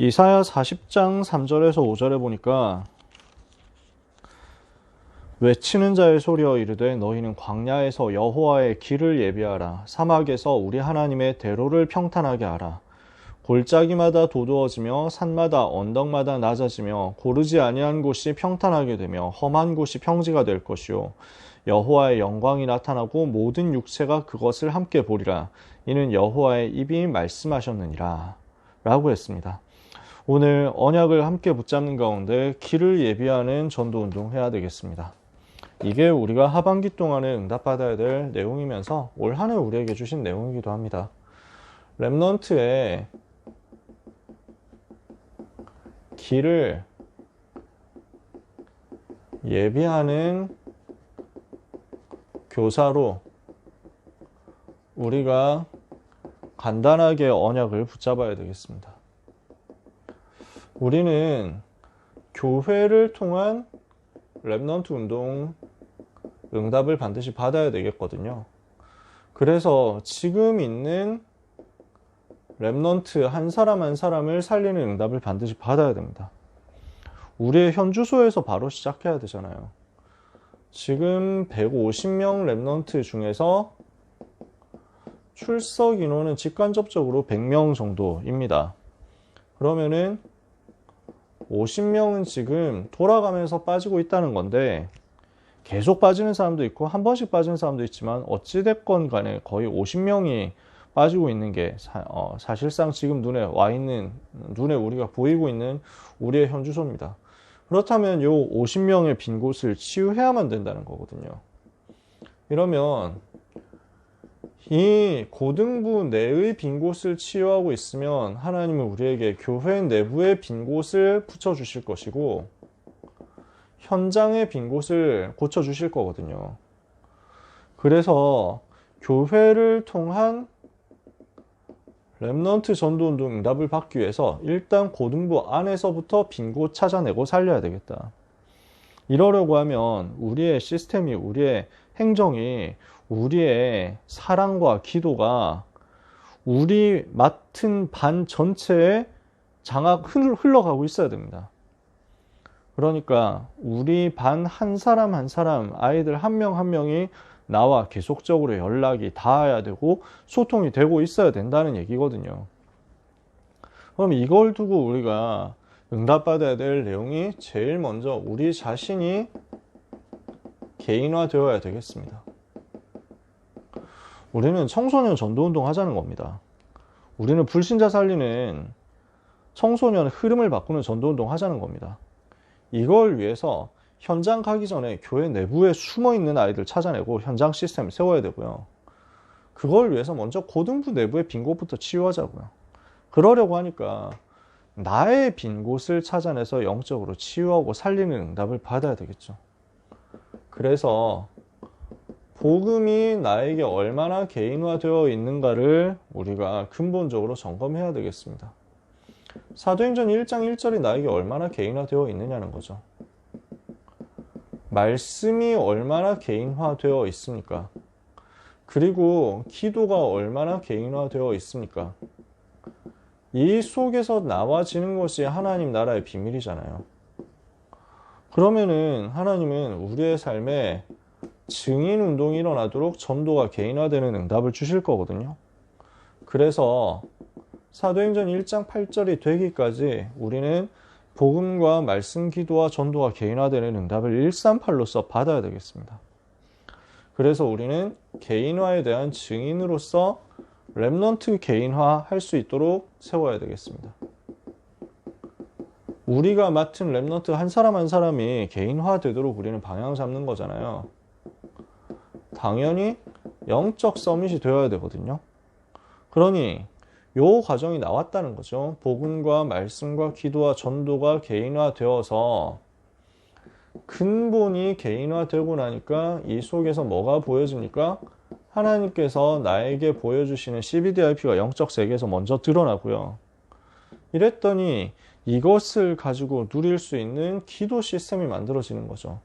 이사야 40장 3절에서 5절에 보니까 외치는 자의 소리여 이르되 너희는 광야에서 여호와의 길을 예비하라. 사막에서 우리 하나님의 대로를 평탄하게 하라. 골짜기마다 도두어지며 산마다 언덕마다 낮아지며 고르지 아니한 곳이 평탄하게 되며 험한 곳이 평지가 될 것이요 여호와의 영광이 나타나고 모든 육체가 그것을 함께 보리라. 이는 여호와의 입이 말씀하셨느니라 라고 했습니다. 오늘 언약을 함께 붙잡는 가운데 길을 예비하는 전도운동 해야 되겠습니다. 이게 우리가 하반기 동안에 응답받아야 될 내용이면서 올 한 해 우리에게 주신 내용이기도 합니다. 렘넌트의 길을 예비하는 교사로 우리가 간단하게 언약을 붙잡아야 되겠습니다. 우리는 교회를 통한 렘넌트 운동 응답을 반드시 받아야 되겠거든요. 그래서 지금 있는 렘넌트 한 사람 한 사람을 살리는 응답을 반드시 받아야 됩니다. 우리의 현 주소에서 바로 시작해야 되잖아요. 지금 150명 렘넌트 중에서 출석 인원은 직간접적으로 100명 정도입니다. 그러면은 50명은 지금 돌아가면서 빠지고 있다는 건데 계속 빠지는 사람도 있고 한 번씩 빠지는 사람도 있지만 어찌됐건 간에 거의 50명이 빠지고 있는 게 사실상 지금 눈에 와 있는, 눈에 우리가 보이고 있는 우리의 현 주소입니다. 그렇다면 요 50명의 빈 곳을 치유해야만 된다는 거거든요. 이러면 이 고등부 내의 빈 곳을 치유하고 있으면 하나님은 우리에게 교회 내부의 빈 곳을 붙여주실 것이고 현장의 빈 곳을 고쳐주실 거거든요. 그래서 교회를 통한 렘넌트 전도운동 응답을 받기 위해서 일단 고등부 안에서부터 빈 곳 찾아내고 살려야 되겠다. 이러려고 하면 우리의 시스템이, 우리의 행정이, 우리의 사랑과 기도가 우리 맡은 반 전체에 흘러가고 있어야 됩니다. 그러니까 우리 반 한 사람 한 사람, 아이들 한 명 한 명이 나와 계속적으로 연락이 닿아야 되고 소통이 되고 있어야 된다는 얘기거든요. 그럼 이걸 두고 우리가 응답받아야 될 내용이 제일 먼저 우리 자신이 개인화되어야 되겠습니다. 우리는 청소년 전도운동 하자는 겁니다. 우리는 불신자 살리는 청소년 흐름을 바꾸는 전도운동 하자는 겁니다. 이걸 위해서 현장 가기 전에 교회 내부에 숨어있는 아이들 찾아내고 현장 시스템을 세워야 되고요. 그걸 위해서 먼저 고등부 내부의 빈 곳부터 치유하자고요. 그러려고 하니까 나의 빈 곳을 찾아내서 영적으로 치유하고 살리는 응답을 받아야 되겠죠. 그래서 복음이 나에게 얼마나 개인화되어 있는가를 우리가 근본적으로 점검해야 되겠습니다. 사도행전 1장 1절이 나에게 얼마나 개인화되어 있느냐는 거죠. 말씀이 얼마나 개인화되어 있습니까? 그리고 기도가 얼마나 개인화되어 있습니까? 이 속에서 나와지는 것이 하나님 나라의 비밀이잖아요. 그러면은 하나님은 우리의 삶에 증인 운동이 일어나도록 전도가 개인화되는 응답을 주실 거거든요. 그래서 사도행전 1장 8절이 되기까지 우리는 복음과 말씀, 기도와 전도가 개인화되는 응답을 138로서 받아야 되겠습니다. 그래서 우리는 개인화에 대한 증인으로서 렘넌트 개인화 할 수 있도록 세워야 되겠습니다. 우리가 맡은 렘넌트 한 사람 한 사람이 개인화되도록 우리는 방향 잡는 거잖아요. 당연히 영적 서밋이 되어야 되거든요. 그러니 요 과정이 나왔다는 거죠. 복음과 말씀과 기도와 전도가 개인화되어서 근본이 개인화되고 나니까 이 속에서 뭐가 보여집니까? 하나님께서 나에게 보여주시는 CBDIP가 영적 세계에서 먼저 드러나고요. 이랬더니 이것을 가지고 누릴 수 있는 기도 시스템이 만들어지는 거죠.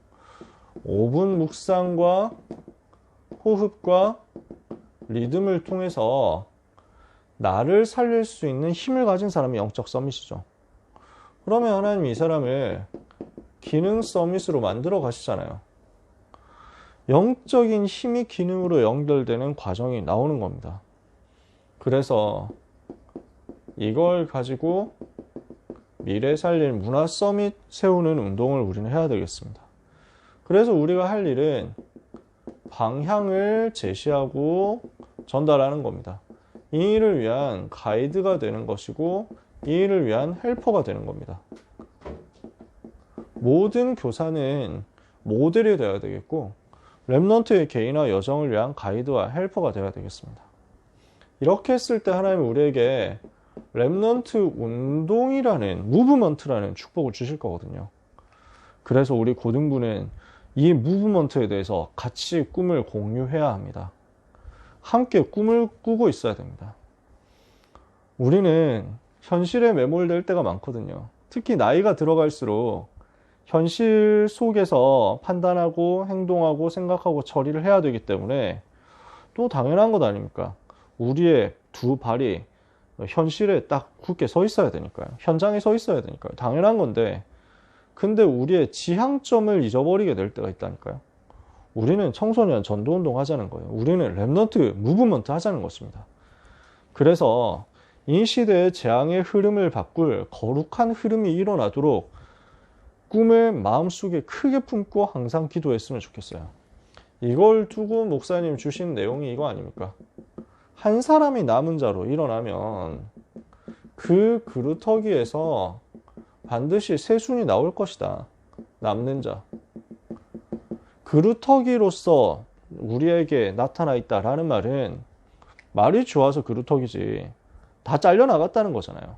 5분 묵상과 호흡과 리듬을 통해서 나를 살릴 수 있는 힘을 가진 사람이 영적 서밋이죠. 그러면 하나님이 이 사람을 기능 서밋으로 만들어 가시잖아요. 영적인 힘이 기능으로 연결되는 과정이 나오는 겁니다. 그래서 이걸 가지고 미래 살릴 문화 서밋 세우는 운동을 우리는 해야 되겠습니다. 그래서 우리가 할 일은 방향을 제시하고 전달하는 겁니다. 이 일을 위한 가이드가 되는 것이고 이 일을 위한 헬퍼가 되는 겁니다. 모든 교사는 모델이 되어야 되겠고 렘넌트의 개인화 여정을 위한 가이드와 헬퍼가 되어야 되겠습니다. 이렇게 했을 때 하나님은 우리에게 렘넌트 운동이라는 무브먼트라는 축복을 주실 거거든요. 그래서 우리 고등부는 이 무브먼트에 대해서 같이 꿈을 공유해야 합니다. 함께 꿈을 꾸고 있어야 됩니다. 우리는 현실에 매몰될 때가 많거든요. 특히 나이가 들어갈수록 현실 속에서 판단하고 행동하고 생각하고 처리를 해야 되기 때문에 또 당연한 것 아닙니까? 우리의 두 발이 현실에 딱 굳게 서 있어야 되니까요. 현장에 서 있어야 되니까요. 당연한 건데 근데 우리의 지향점을 잊어버리게 될 때가 있다니까요. 우리는 청소년 전도운동 하자는 거예요. 우리는 렘넌트 무브먼트 하자는 것입니다. 그래서 이 시대의 재앙의 흐름을 바꿀 거룩한 흐름이 일어나도록 꿈을 마음속에 크게 품고 항상 기도했으면 좋겠어요. 이걸 두고 목사님 주신 내용이 이거 아닙니까? 한 사람이 남은 자로 일어나면 그 그루터기에서 반드시 새순이 나올 것이다. 남는 자. 그루터기로서 우리에게 나타나 있다라는 말은 말이 좋아서 그루터기지 다 잘려나갔다는 거잖아요.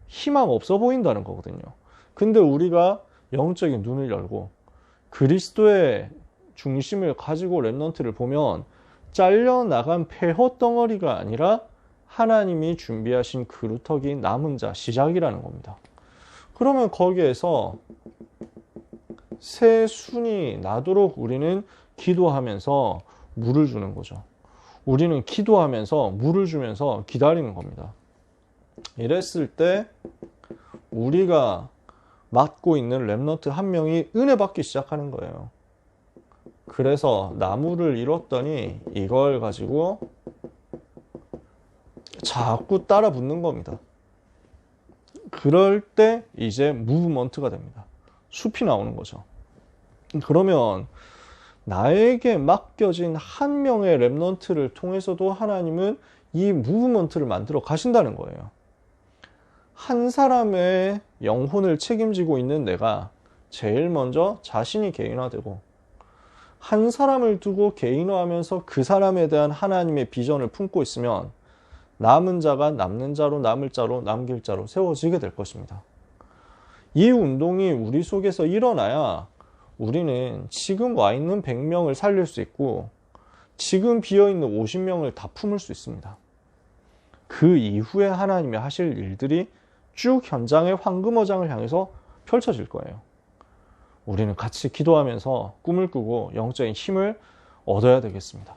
희망 없어 보인다는 거거든요. 근데 우리가 영적인 눈을 열고 그리스도의 중심을 가지고 렘넌트를 보면 잘려나간 폐허 덩어리가 아니라 하나님이 준비하신 그루터기 남은 자 시작이라는 겁니다. 그러면 거기에서 새 순이 나도록 우리는 기도하면서 물을 주는 거죠. 우리는 기도하면서 물을 주면서 기다리는 겁니다. 이랬을 때 우리가 맡고 있는 렘넌트 한 명이 은혜 받기 시작하는 거예요. 그래서 나무를 이뤘더니 이걸 가지고 자꾸 따라 붙는 겁니다. 그럴 때 이제 무브먼트가 됩니다. 숲이 나오는 거죠. 그러면 나에게 맡겨진 한 명의 렘넌트를 통해서도 하나님은 이 무브먼트를 만들어 가신다는 거예요. 한 사람의 영혼을 책임지고 있는 내가 제일 먼저 자신이 개인화되고 한 사람을 두고 개인화하면서 그 사람에 대한 하나님의 비전을 품고 있으면 남은 자가 남는 자로 남을 자로 남길 자로 세워지게 될 것입니다. 이 운동이 우리 속에서 일어나야 우리는 지금 와 있는 100명을 살릴 수 있고 지금 비어있는 50명을 다 품을 수 있습니다. 그 이후에 하나님이 하실 일들이 쭉 현장의 황금어장을 향해서 펼쳐질 거예요. 우리는 같이 기도하면서 꿈을 꾸고 영적인 힘을 얻어야 되겠습니다.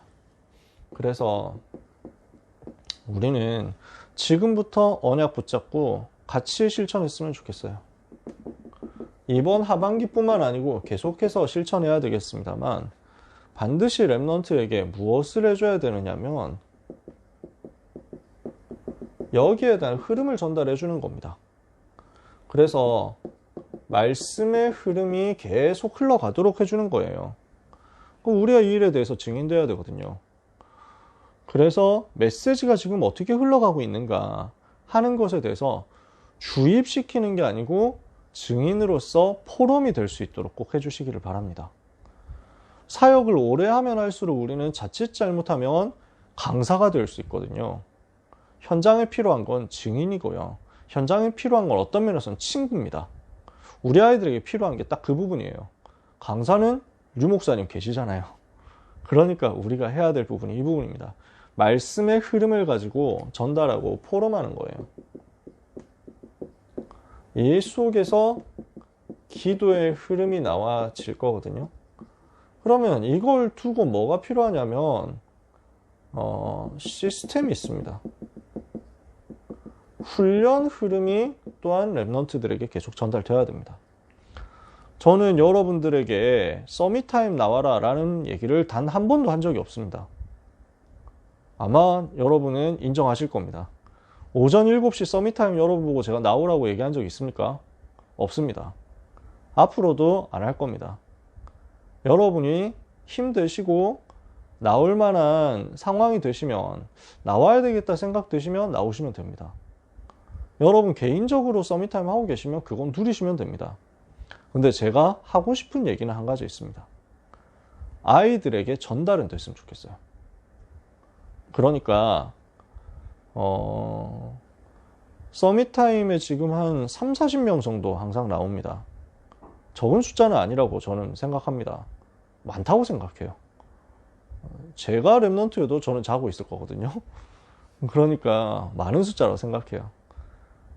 그래서 우리는 지금부터 언약 붙잡고 같이 실천했으면 좋겠어요. 이번 하반기뿐만 아니고 계속해서 실천해야 되겠습니다만 반드시 렘넌트에게 무엇을 해줘야 되느냐면 여기에 대한 흐름을 전달해 주는 겁니다. 그래서 말씀의 흐름이 계속 흘러가도록 해주는 거예요. 그럼 우리가 이 일에 대해서 증인돼야 되거든요. 그래서 메시지가 지금 어떻게 흘러가고 있는가 하는 것에 대해서 주입시키는 게 아니고 증인으로서 포럼이 될 수 있도록 꼭 해주시기를 바랍니다. 사역을 오래 하면 할수록 우리는 자칫 잘못하면 강사가 될 수 있거든요. 현장에 필요한 건 증인이고요. 현장에 필요한 건 어떤 면에서는 친구입니다. 우리 아이들에게 필요한 게 딱 그 부분이에요. 강사는 류 목사님 계시잖아요. 그러니까 우리가 해야 될 부분이 이 부분입니다. 말씀의 흐름을 가지고 전달하고 포럼하는 거예요. 이 속에서 기도의 흐름이 나와질 거거든요. 그러면 이걸 두고 뭐가 필요하냐면 시스템이 있습니다. 훈련 흐름이 또한 랩넌트들에게 계속 전달되어야 됩니다. 저는 여러분들에게 서밋타임 나와라 라는 얘기를 단 한 번도 한 적이 없습니다. 아마 여러분은 인정하실 겁니다. 오전 7시 서밋타임 여러분 보고 제가 나오라고 얘기한 적 있습니까? 없습니다. 앞으로도 안 할 겁니다. 여러분이 힘드시고 나올 만한 상황이 되시면, 나와야 되겠다 생각되시면 나오시면 됩니다. 여러분 개인적으로 서밋타임 하고 계시면 그건 누리시면 됩니다. 근데 제가 하고 싶은 얘기는 한 가지 있습니다. 아이들에게 전달은 됐으면 좋겠어요. 그러니까 서밋타임에 지금 한 3, 40명 정도 항상 나옵니다. 적은 숫자는 아니라고 저는 생각합니다. 많다고 생각해요. 제가 랩넌트여도 저는 자고 있을 거거든요. 그러니까 많은 숫자라고 생각해요.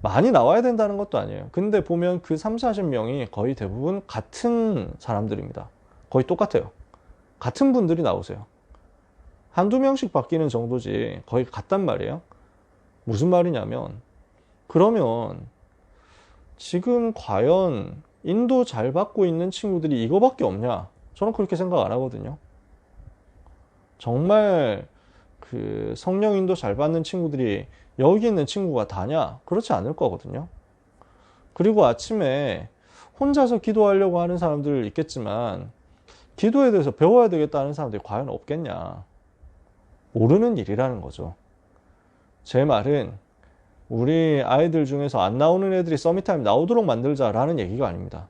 많이 나와야 된다는 것도 아니에요. 근데 보면 그 3, 40명이 거의 대부분 같은 사람들입니다. 거의 똑같아요. 같은 분들이 나오세요. 한두 명씩 바뀌는 정도지 거의 같단 말이에요. 무슨 말이냐면, 그러면 지금 과연 인도 잘 받고 있는 친구들이 이거밖에 없냐? 저는 그렇게 생각 안 하거든요. 정말 그 성령 인도 잘 받는 친구들이 여기 있는 친구가 다냐? 그렇지 않을 거거든요. 그리고 아침에 혼자서 기도하려고 하는 사람들 있겠지만 기도에 대해서 배워야 되겠다는 사람들이 과연 없겠냐? 모르는 일이라는 거죠. 제 말은 우리 아이들 중에서 안 나오는 애들이 서밋타임 나오도록 만들자라는 얘기가 아닙니다.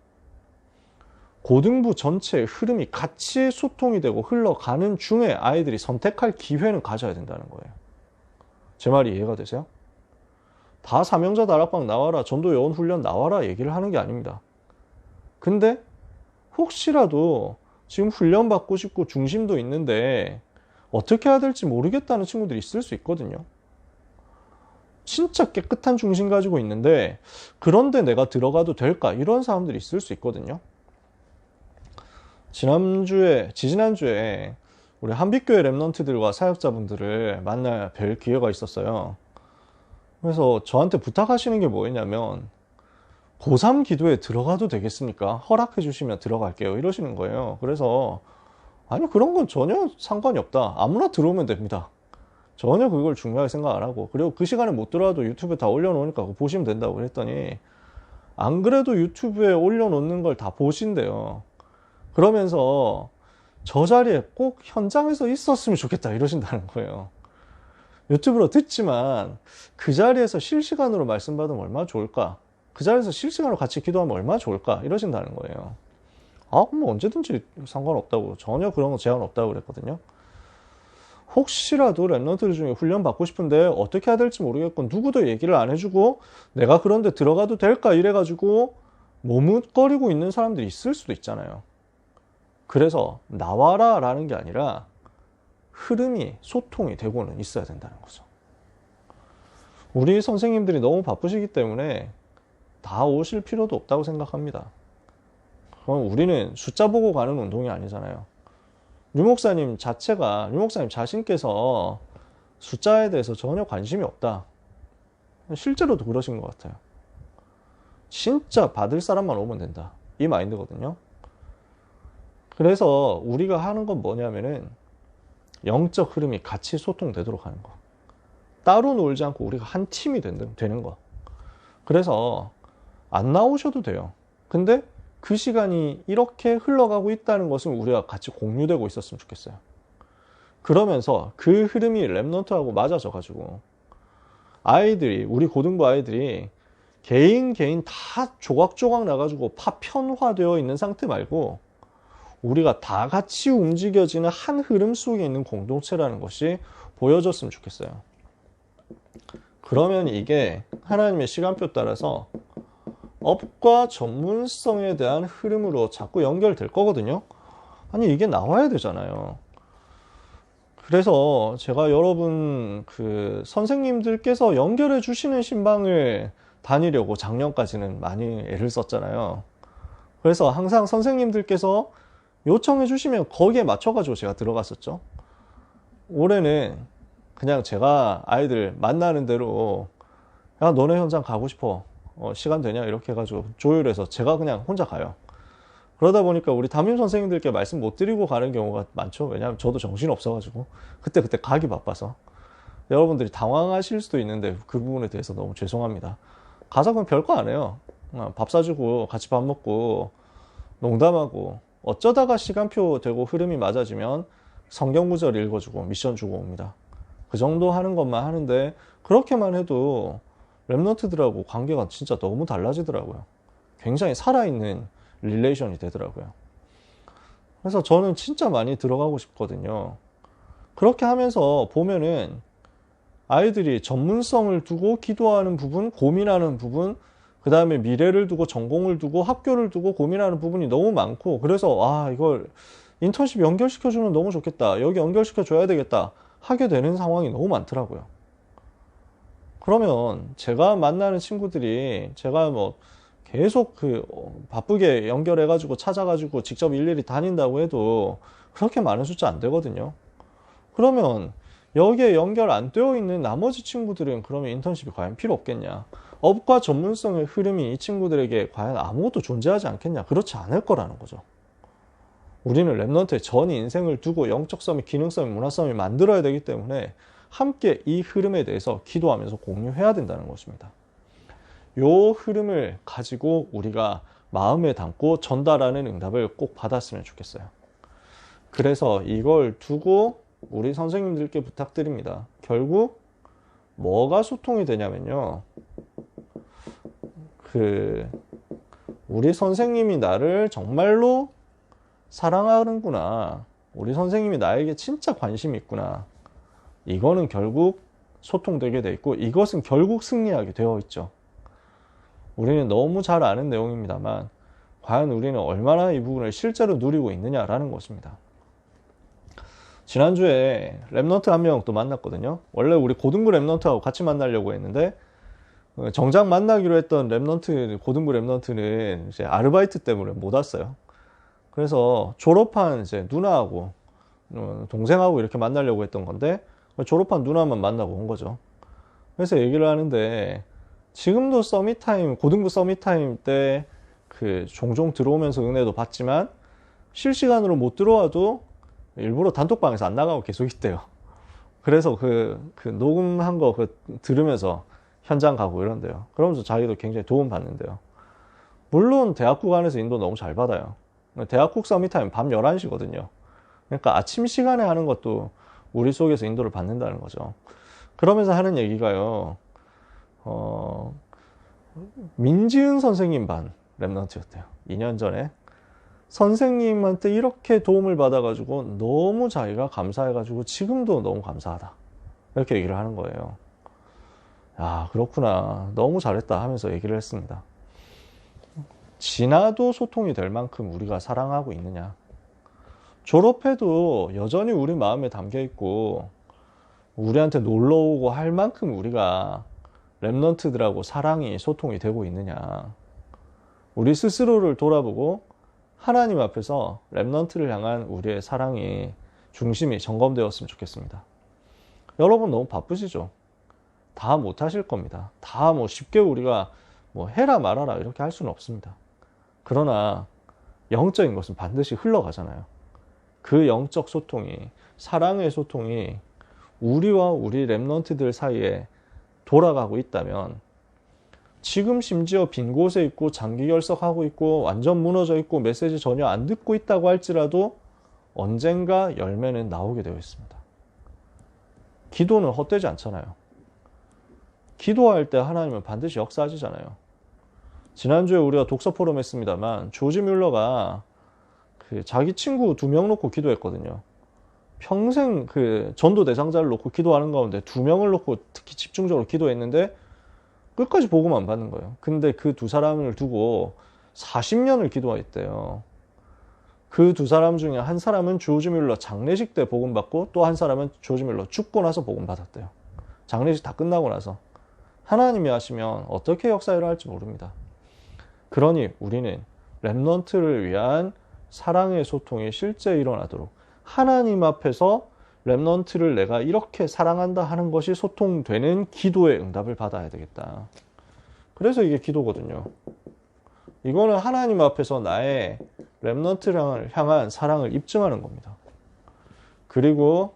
고등부 전체의 흐름이 같이 소통이 되고 흘러가는 중에 아이들이 선택할 기회는 가져야 된다는 거예요. 제 말이 이해가 되세요? 다 사명자 다락방 나와라, 전도 요원 훈련 나와라 얘기를 하는 게 아닙니다. 근데 혹시라도 지금 훈련 받고 싶고 중심도 있는데 어떻게 해야 될지 모르겠다는 친구들이 있을 수 있거든요. 진짜 깨끗한 중심 가지고 있는데 그런데 내가 들어가도 될까? 이런 사람들이 있을 수 있거든요. 지지난주에 우리 한빛교회 랩넌트들과 사역자분들을 만나 뵐 기회가 있었어요. 그래서 저한테 부탁하시는 게 뭐였냐면, 고3 기도에 들어가도 되겠습니까? 허락해 주시면 들어갈게요. 이러시는 거예요. 그래서 아니, 그런 건 전혀 상관이 없다. 아무나 들어오면 됩니다. 전혀 그걸 중요하게 생각 안 하고, 그리고 그 시간에 못 들어와도 유튜브에 다 올려놓으니까 그거 보시면 된다고 그랬더니, 안 그래도 유튜브에 올려놓는 걸 다 보신대요. 그러면서 저 자리에 꼭 현장에서 있었으면 좋겠다 이러신다는 거예요. 유튜브로 듣지만 그 자리에서 실시간으로 말씀 받으면 얼마나 좋을까? 그 자리에서 실시간으로 같이 기도하면 얼마나 좋을까? 이러신다는 거예요. 아, 그럼 언제든지 상관없다고, 전혀 그런 거 제한 없다고 그랬거든요. 혹시라도 랩런트들 중에 훈련 받고 싶은데 어떻게 해야 될지 모르겠고 누구도 얘기를 안 해주고 내가 그런데 들어가도 될까 이래가지고 머뭇거리고 있는 사람들이 있을 수도 있잖아요. 그래서 나와라 라는 게 아니라 흐름이 소통이 되고는 있어야 된다는 거죠. 우리 선생님들이 너무 바쁘시기 때문에 다 오실 필요도 없다고 생각합니다. 그럼 우리는 숫자 보고 가는 운동이 아니잖아요. 류 목사님 자신께서 숫자에 대해서 전혀 관심이 없다. 실제로도 그러신 것 같아요. 진짜 받을 사람만 오면 된다. 이 마인드거든요. 그래서 우리가 하는 건 뭐냐면은 영적 흐름이 같이 소통되도록 하는 거. 따로 놀지 않고 우리가 한 팀이 되는 거. 그래서 안 나오셔도 돼요. 근데 그 시간이 이렇게 흘러가고 있다는 것은 우리가 같이 공유되고 있었으면 좋겠어요. 그러면서 그 흐름이 랩넌트하고 맞아져 가지고 우리 고등부 아이들이 개인 다 조각조각 나가지고 파편화되어 있는 상태 말고 우리가 다 같이 움직여지는 한 흐름 속에 있는 공동체라는 것이 보여줬으면 좋겠어요. 그러면 이게 하나님의 시간표 따라서 업과 전문성에 대한 흐름으로 자꾸 연결될 거거든요. 아니, 이게 나와야 되잖아요. 그래서 제가 여러분 선생님들께서 연결해 주시는 신방을 다니려고 작년까지는 많이 애를 썼잖아요. 그래서 항상 선생님들께서 요청해 주시면 거기에 맞춰가지고 제가 들어갔었죠. 올해는 그냥 제가 아이들 만나는 대로 야, 너네 현장 가고 싶어. 시간 되냐 이렇게 해가지고 조율해서 제가 그냥 혼자 가요. 그러다 보니까 우리 담임 선생님들께 말씀 못 드리고 가는 경우가 많죠. 왜냐하면 저도 정신 없어가지고 그때 가기 바빠서. 여러분들이 당황하실 수도 있는데 그 부분에 대해서 너무 죄송합니다. 가서 그럼 별거 안 해요. 밥 사주고 같이 밥 먹고 농담하고 어쩌다가 시간표 되고 흐름이 맞아지면 성경 구절 읽어주고 미션 주고 옵니다. 그 정도 하는 것만 하는데 그렇게만 해도 랩런트들하고 관계가 진짜 너무 달라지더라고요. 굉장히 살아있는 릴레이션이 되더라고요. 그래서 저는 진짜 많이 들어가고 싶거든요. 그렇게 하면서 보면은 아이들이 전문성을 두고 기도하는 부분, 고민하는 부분, 그 다음에 미래를 두고 전공을 두고 학교를 두고 고민하는 부분이 너무 많고, 그래서 이걸 인턴십 연결시켜주면 너무 좋겠다, 여기 연결시켜줘야 되겠다 하게 되는 상황이 너무 많더라고요. 그러면 제가 만나는 친구들이 제가 뭐 계속 바쁘게 연결해가지고 찾아가지고 직접 일일이 다닌다고 해도 그렇게 많은 숫자 안 되거든요. 그러면 여기에 연결 안 되어 있는 나머지 친구들은 그러면 인턴십이 과연 필요 없겠냐? 업과 전문성의 흐름이 이 친구들에게 과연 아무것도 존재하지 않겠냐? 그렇지 않을 거라는 거죠. 우리는 랩런트의 전 인생을 두고 영적성이, 기능성이, 문화성이 만들어야 되기 때문에 함께 이 흐름에 대해서 기도하면서 공유해야 된다는 것입니다. 요 흐름을 가지고 우리가 마음에 담고 전달하는 응답을 꼭 받았으면 좋겠어요. 그래서 이걸 두고 우리 선생님들께 부탁드립니다. 결국 뭐가 소통이 되냐면요, 우리 선생님이 나를 정말로 사랑하는구나, 우리 선생님이 나에게 진짜 관심이 있구나, 이거는 결국 소통되게 돼 있고 이것은 결국 승리하게 되어 있죠. 우리는 너무 잘 아는 내용입니다만 과연 우리는 얼마나 이 부분을 실제로 누리고 있느냐라는 것입니다. 지난주에 랩런트 한 명 또 만났거든요. 원래 우리 고등부 랩런트하고 같이 만나려고 했는데 정작 만나기로 했던 고등부 랩런트는 이제 아르바이트 때문에 못 왔어요. 그래서 졸업한 이제 누나하고 동생하고 이렇게 만나려고 했던 건데 졸업한 누나만 만나고 온 거죠. 그래서 얘기를 하는데 지금도 서밋타임, 고등부 서밋타임 때 종종 들어오면서 은혜도 받지만 실시간으로 못 들어와도 일부러 단톡방에서 안 나가고 계속 있대요. 그래서 녹음한 거 들으면서 현장 가고 이런데요. 그러면서 자기도 굉장히 도움 받는데요. 물론 대학국 안에서 인도 너무 잘 받아요. 대학국 서밋타임 밤 11시거든요. 그러니까 아침 시간에 하는 것도 우리 속에서 인도를 받는다는 거죠. 그러면서 하는 얘기가요, 민지은 선생님 반 랩런트였대요. 2년 전에 선생님한테 이렇게 도움을 받아가지고 너무 자기가 감사해가지고 지금도 너무 감사하다, 이렇게 얘기를 하는 거예요. 야, 그렇구나, 너무 잘했다 하면서 얘기를 했습니다. 지나도 소통이 될 만큼 우리가 사랑하고 있느냐, 졸업해도 여전히 우리 마음에 담겨 있고 우리한테 놀러 오고 할 만큼 우리가 랩런트들하고 사랑이, 소통이 되고 있느냐, 우리 스스로를 돌아보고 하나님 앞에서 랩런트를 향한 우리의 사랑이, 중심이 점검되었으면 좋겠습니다. 여러분 너무 바쁘시죠? 다 못하실 겁니다. 다 쉽게 우리가 해라 말아라 이렇게 할 수는 없습니다. 그러나 영적인 것은 반드시 흘러가잖아요. 그 영적 소통이, 사랑의 소통이 우리와 우리 랩런트들 사이에 돌아가고 있다면, 지금 심지어 빈 곳에 있고 장기 결석하고 있고 완전 무너져 있고 메시지 전혀 안 듣고 있다고 할지라도 언젠가 열매는 나오게 되어 있습니다. 기도는 헛되지 않잖아요. 기도할 때 하나님은 반드시 역사하시잖아요. 지난주에 우리가 독서 포럼 했습니다만 조지 뮬러가 자기 친구 2명 놓고 기도했거든요. 평생 전도 대상자를 놓고 기도하는 가운데 2명을 놓고 특히 집중적으로 기도했는데 끝까지 복음 안 받는 거예요. 근데 그 2사람을 두고 40년을 기도했대요. 그 2사람 중에 한 사람은 조지 뮬러 장례식 때 복음 받고, 또 한 사람은 조지 뮬러 죽고 나서 복음 받았대요. 장례식 다 끝나고 나서. 하나님이 하시면 어떻게 역사를 할지 모릅니다. 그러니 우리는 랩런트를 위한 사랑의 소통이 실제 일어나도록 하나님 앞에서 랩런트를 내가 이렇게 사랑한다 하는 것이 소통되는 기도의 응답을 받아야 되겠다. 그래서 이게 기도거든요. 이거는 하나님 앞에서 나의 렘넌트를 향한 사랑을 입증하는 겁니다. 그리고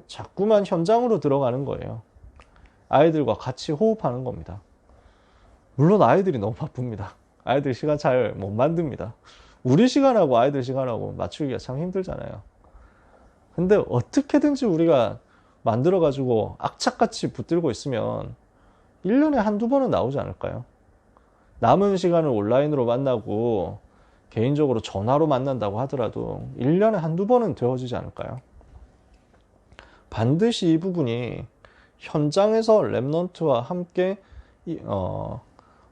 자꾸만 현장으로 들어가는 거예요. 아이들과 같이 호흡하는 겁니다. 물론 아이들이 너무 바쁩니다. 아이들 시간 잘 못 만듭니다. 우리 시간하고 아이들 시간하고 맞추기가 참 힘들잖아요. 근데 어떻게든지 우리가 만들어가지고 악착같이 붙들고 있으면 1년에 한두 번은 나오지 않을까요? 남은 시간을 온라인으로 만나고 개인적으로 전화로 만난다고 하더라도 1년에 한두 번은 되어지지 않을까요? 반드시 이 부분이 현장에서 렘넌트와 함께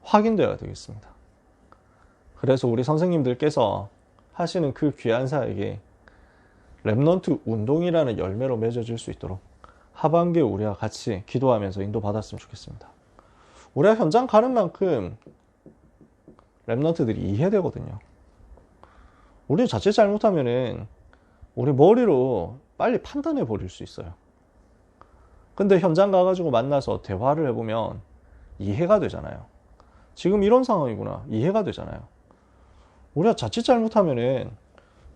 확인되어야 되겠습니다. 그래서 우리 선생님들께서 하시는 그 귀한 사역이 렘넌트 운동이라는 열매로 맺어질 수 있도록 하반기에 우리와 같이 기도하면서 인도받았으면 좋겠습니다. 우리가 현장 가는 만큼 렘넌트들이 이해되거든요. 우리 자칫 잘못하면은 우리 머리로 빨리 판단해 버릴 수 있어요. 근데 현장 가가지고 만나서 대화를 해보면 이해가 되잖아요. 지금 이런 상황이구나. 이해가 되잖아요. 우리가 자칫 잘못하면은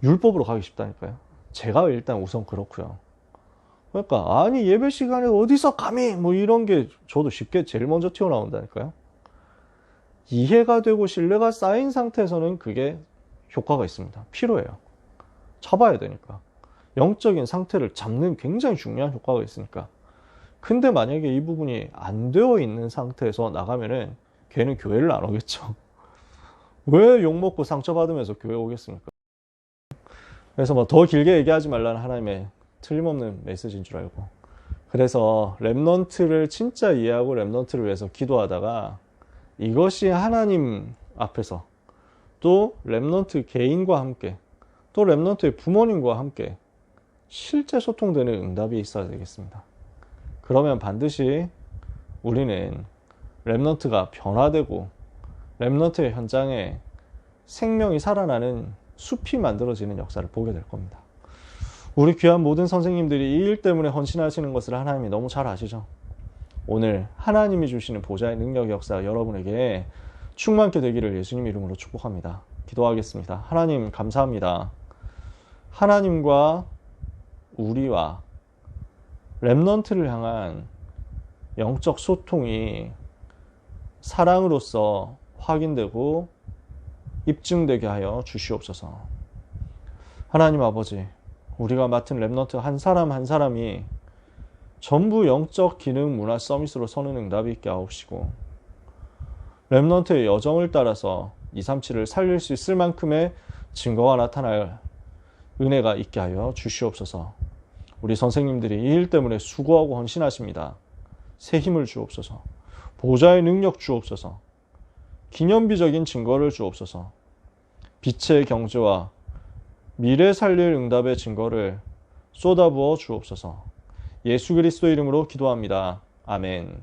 율법으로 가기 쉽다니까요. 제가 일단 우선 그렇고요. 그러니까 아니 예배 시간에 어디서 감히 뭐 이런 게 저도 쉽게 제일 먼저 튀어나온다니까요. 이해가 되고 신뢰가 쌓인 상태에서는 그게 효과가 있습니다. 필요해요. 잡아야 되니까. 영적인 상태를 잡는 굉장히 중요한 효과가 있으니까. 근데 만약에 이 부분이 안 되어 있는 상태에서 나가면은 걔는 교회를 안 오겠죠. 왜 욕먹고 상처받으면서 교회 오겠습니까? 그래서 뭐 더 길게 얘기하지 말라는 하나님의 틀림없는 메시지인 줄 알고. 그래서 렘넌트를 진짜 이해하고 렘넌트를 위해서 기도하다가 이것이 하나님 앞에서 또 렘넌트 개인과 함께 또 렘넌트의 부모님과 함께 실제 소통되는 응답이 있어야 되겠습니다. 그러면 반드시 우리는 렘넌트가 변화되고 렘넌트의 현장에 생명이 살아나는 숲이 만들어지는 역사를 보게 될 겁니다. 우리 귀한 모든 선생님들이 이 일 때문에 헌신하시는 것을 하나님이 너무 잘 아시죠? 오늘 하나님이 주시는 보좌의 능력 역사 여러분에게 충만케 되기를 예수님 이름으로 축복합니다. 기도하겠습니다. 하나님 감사합니다. 하나님과 우리와 렘넌트를 향한 영적 소통이 사랑으로서 확인되고 입증되게 하여 주시옵소서. 하나님 아버지, 우리가 맡은 렘넌트 한 사람 한 사람이 전부 영적 기능 문화 서밋으로 서는 응답이 있게 하옵시고 렘넌트의 여정을 따라서 237을 살릴 수 있을 만큼의 증거가 나타날 은혜가 있게 하여 주시옵소서. 우리 선생님들이 이 일 때문에 수고하고 헌신하십니다. 새 힘을 주옵소서. 보좌의 능력 주옵소서. 기념비적인 증거를 주옵소서. 빛의 경제와 미래 살릴 응답의 증거를 쏟아부어 주옵소서. 예수 그리스도 이름으로 기도합니다. 아멘.